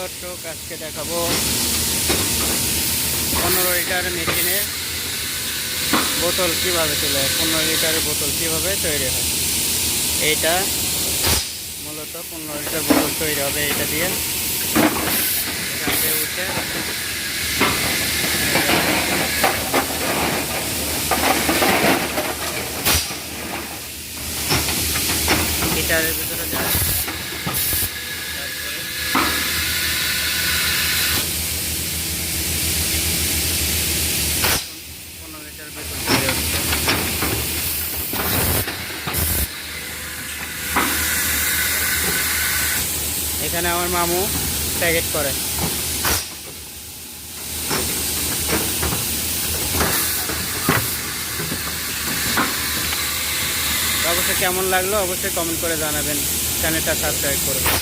দর্শক, আজকে দেখাবো 15 লিটার মেশিনের বোতল কিভাবে চলে। 15 লিটারের বোতল কিভাবে তৈরি হয়। এইটা মূলত 15 লিটার বোতল তৈরি হবে এটা দিয়ে। এখান থেকে উঠে লিটারের ভিতরে যায়। তারপরে 15 লিটার বোতল তৈরি হচ্ছে। এখানে আমার মামু প্যাকেট করে। অবশ্যই কেমন লাগলো অবশ্যই কমেন্ট করে জানাবেন, চ্যানেলটা সাবস্ক্রাইব করবেন।